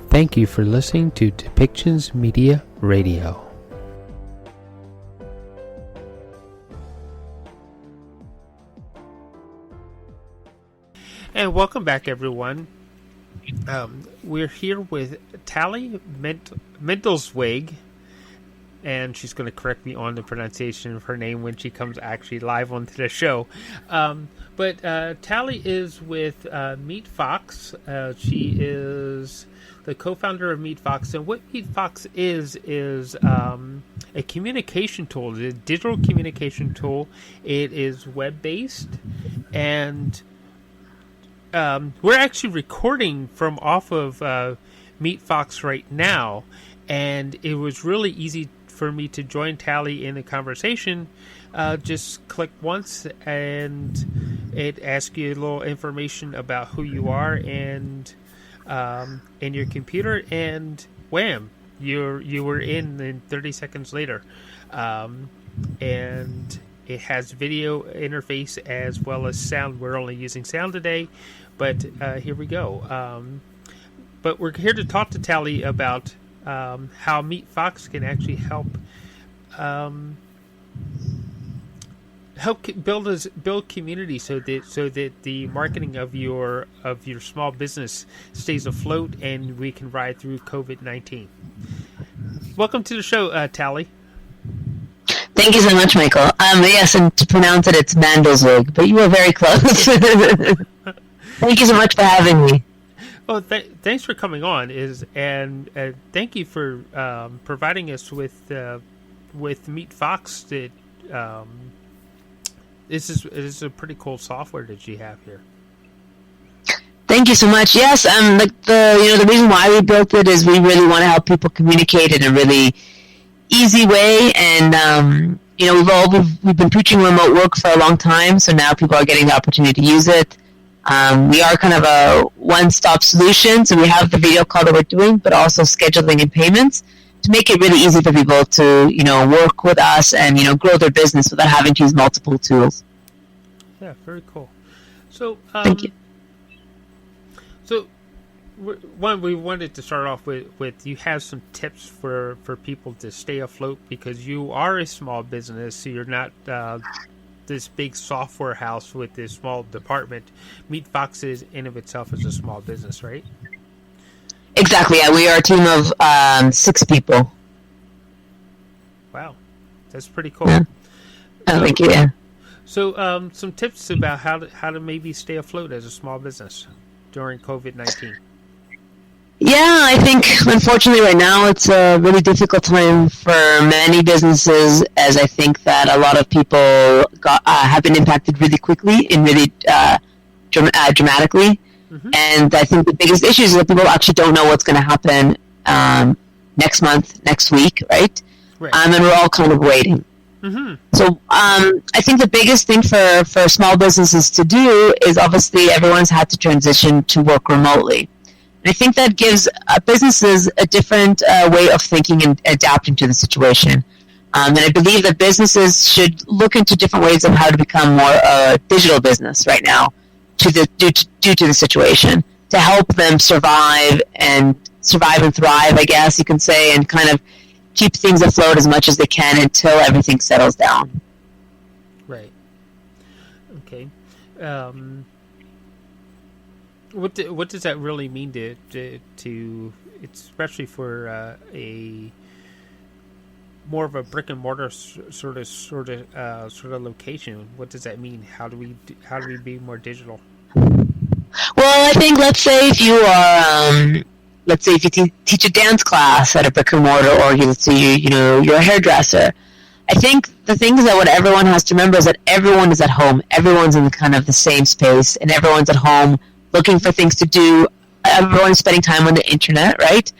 Thank you for listening to Depictions Media Radio. And welcome back, everyone. We're here with Tali Mandelzweig, and she's going to correct me on the pronunciation of her name when she comes actually live onto the show. But Tali is with MeetFox. She is the co-founder of MeetFox, and what MeetFox is a communication tool, a digital communication tool. It is web-based, and we're actually recording from off of MeetFox right now, and it was really easy for me to join Tali in the conversation. Just click once, and it asks you a little information about who you are and your computer, and wham, you were in 30 seconds later, and it has video interface as well as sound. We're only using sound today, but here we go. But we're here to talk to Tali about how MeetFox can actually help build community so that the marketing of your small business stays afloat and we can ride through COVID-19. Welcome to the show, Tali. Thank you so much, Michael. Yes, and to pronounce it, it's Mandelzweig, but you were very close. Thank you so much for having me. Well, thanks for coming on, and thank you for providing us with MeetFox. That this is a pretty cool software that you have here. Thank you so much. Yes, the reason why we built it is we really want to help people communicate in a really easy way, and we've been preaching remote work for a long time, so now people are getting the opportunity to use it. We are kind of a one-stop solution, so we have the video call that we're doing, but also scheduling and payments to make it really easy for people to, work with us and, grow their business without having to use multiple tools. Yeah, very cool. So, thank you. So, we wanted to start off with you have some tips for people to stay afloat, because you are a small business, so you're not this big software house with this small department. MeetFox is in of itself as a small business, right? Exactly. Yeah, we are a team of 6 people. Wow, that's pretty cool. Yeah. Oh, thank you. Yeah. So, some tips about how to maybe stay afloat as a small business during COVID-19. Yeah, I think, unfortunately, right now it's a really difficult time for many businesses, as I think that a lot of people have been impacted really quickly and really dramatically. Mm-hmm. And I think the biggest issue is that people actually don't know what's going to happen next month, next week, right? And we're all kind of waiting. Mm-hmm. So I think the biggest thing for small businesses to do is, obviously, everyone's had to transition to work remotely. And I think that gives businesses a different way of thinking and adapting to the situation. And I believe that businesses should look into different ways of how to become more a digital business right now, due to the situation, to help them survive and thrive, I guess you can say, and kind of keep things afloat as much as they can until everything settles down. Right. Okay. What does that really mean to especially for a more of a brick and mortar sort of location? What does that mean? How do we be more digital? Well, I think let's say if you teach a dance class at a brick and mortar, or let's say you're a hairdresser. I think the thing is that what everyone has to remember is that everyone is at home. Everyone's in kind of the same space, and everyone's at home looking for things to do. Everyone's spending time on the internet, right?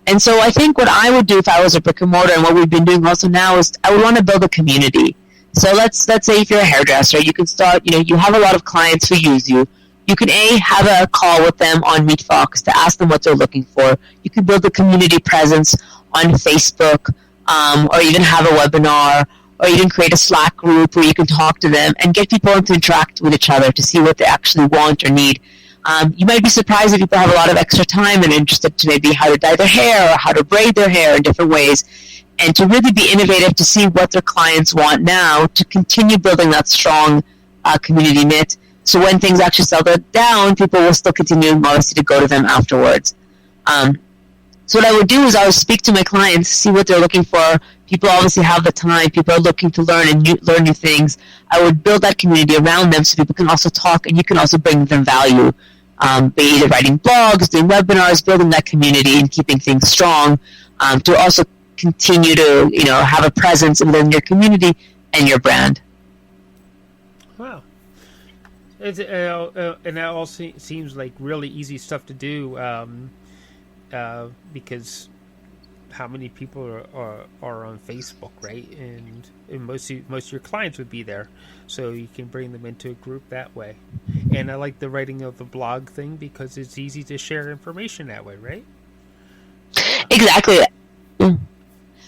And so I think what I would do if I was a brick and mortar, and what we've been doing also now, is I would want to build a community. So let's say if you're a hairdresser, you can start, you have a lot of clients who use you. You can have a call with them on MeetFox to ask them what they're looking for. You can build a community presence on Facebook, or even have a webinar, or even create a Slack group where you can talk to them and get people to interact with each other to see what they actually want or need. You might be surprised if people have a lot of extra time and interested to maybe how to dye their hair or how to braid their hair in different ways, and to really be innovative to see what their clients want now to continue building that strong community knit. So when things actually settle down, people will still continue obviously to go to them afterwards. So what I would do is I would speak to my clients, see what they're looking for. People obviously have the time. People are looking to learn and learn new things. I would build that community around them so people can also talk and you can also bring them value. Be either writing blogs, doing webinars, building that community and keeping things strong to also continue to have a presence within your community and your brand. Wow. And that all seems like really easy stuff to do because how many people are on Facebook, right? And most of your clients would be there, so you can bring them into a group that way. And I like the writing of the blog thing because it's easy to share information that way, right? Exactly.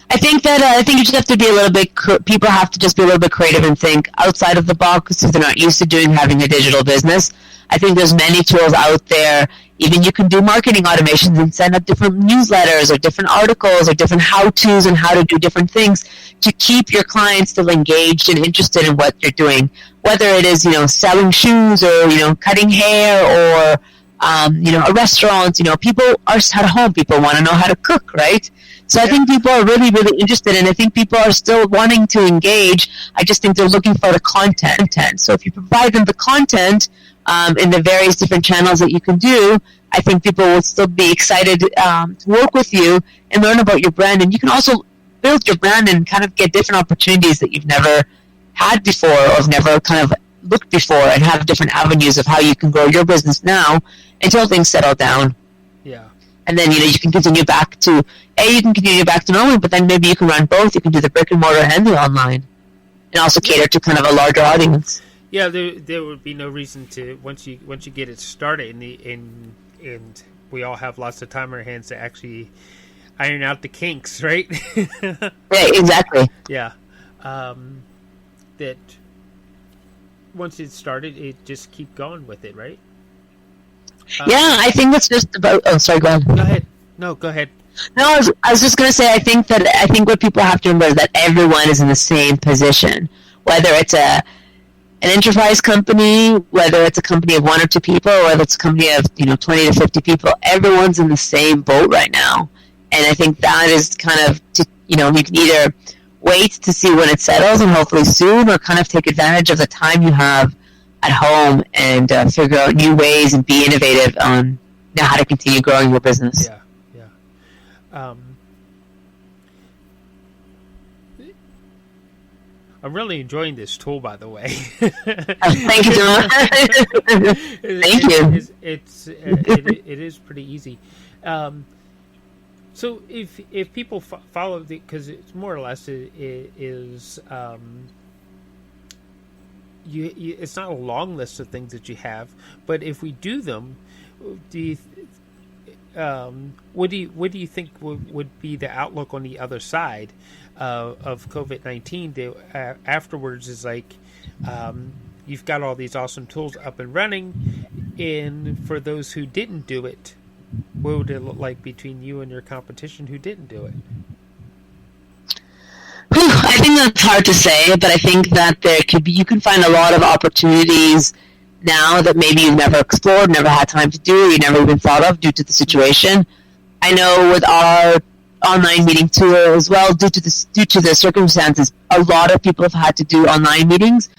I think you just have to be a little bit. People have to just be a little bit creative and think outside of the box if they're not used to having a digital business. I think there's many tools out there. Even you can do marketing automations and send out different newsletters or different articles or different how-tos and how to do different things to keep your clients still engaged and interested in what you're doing. Whether it is selling shoes or cutting hair or a restaurant. People are at home. People want to know how to cook, right? So I think people are really, really interested, and I think people are still wanting to engage. I just think they're looking for the content. So if you provide them the content in the various different channels that you can do, I think people will still be excited to work with you and learn about your brand. And you can also build your brand and kind of get different opportunities that you've never had before or have never kind of looked before, and have different avenues of how you can grow your business now until things settle down. Yeah. And then, you can continue back to normal, but then maybe you can run both. You can do the brick and mortar and the online, and also cater to kind of a larger audience. Yeah, there would be no reason to once you get it started, and we all have lots of time on our hands to actually iron out the kinks, right? Yeah, exactly. Yeah, that once it's started, it just keep going with it, right? Yeah, I think that's just about. Oh, sorry. Go ahead. Go ahead. No, go ahead. No, I was just going to say. I think what people have to remember is that everyone is in the same position, whether it's an enterprise company, whether it's a company of one or two people, or whether it's a company of 20 to 50 people. Everyone's in the same boat right now, and I think that is kind of you can either wait to see when it settles and hopefully soon, or kind of take advantage of the time you have at home and figure out new ways and be innovative on how to continue growing your business. Yeah. I'm really enjoying this tool, by the way. Thank you, John. Thank you. It is pretty easy. So if people follow because it's more or less is. It's not a long list of things that you have, but if we do them, what do you think would be the outlook on the other side of COVID-19? Afterwards is like you've got all these awesome tools up and running, and for those who didn't do it, what would it look like between you and your competition who didn't do it? I think that's hard to say, but I think that you can find a lot of opportunities now that maybe you've never explored, never had time to do, you never even thought of due to the situation. I know with our online meeting tool as well, due to the circumstances, a lot of people have had to do online meetings,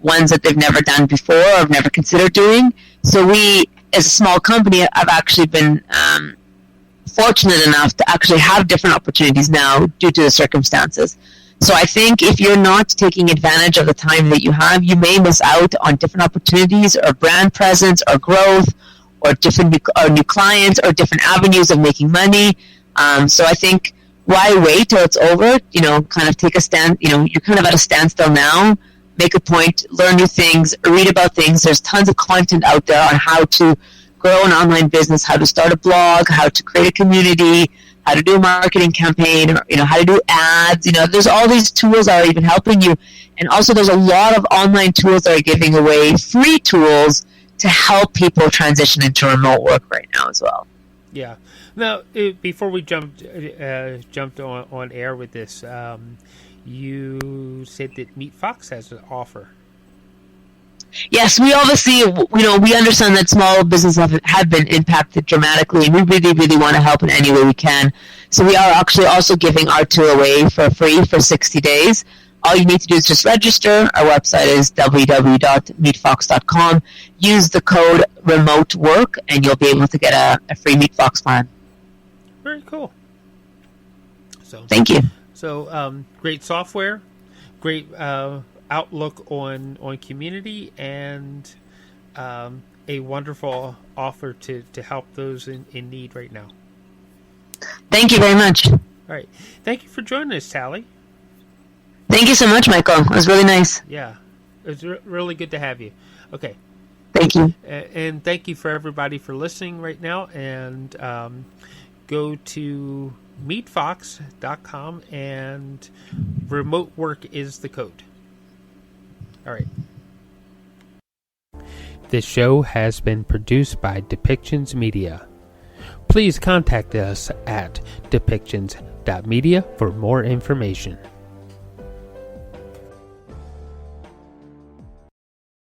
ones that they've never done before or have never considered doing. So we, as a small company, have actually been fortunate enough to actually have different opportunities now due to the circumstances. So I think if you're not taking advantage of the time that you have, you may miss out on different opportunities or brand presence or growth or new clients or different avenues of making money. So I think why wait till it's over? Kind of take a stand. You're kind of at a standstill now. Make a point, learn new things, read about things. There's tons of content out there on how to grow an online business, how to start a blog, how to create a community, how to do a marketing campaign, or, how to do ads. There's all these tools that are even helping you. And also there's a lot of online tools that are giving away free tools to help people transition into remote work right now as well. Yeah. Now, before we jumped on air with this, you said that Meet Fox has an offer. Yes, we obviously, we understand that small businesses have been impacted dramatically, and we really, really want to help in any way we can. So we are actually also giving our tool away for free for 60 days. All you need to do is just register. Our website is www.meetfox.com. Use the code remote work, and you'll be able to get a free Meet Fox plan. Very cool. So thank you. So great software, great outlook on community, and a wonderful offer to help those in need right now. Thank you very much. All right. Thank you for joining us, Tali. Thank you so much, Michael. It was really nice. Yeah. It was really good to have you. Okay. Thank you. And thank you for everybody for listening right now. And go to meetfox.com, and remote work is the code. All right. This show has been produced by Depictions Media. Please contact us at depictions.media for more information.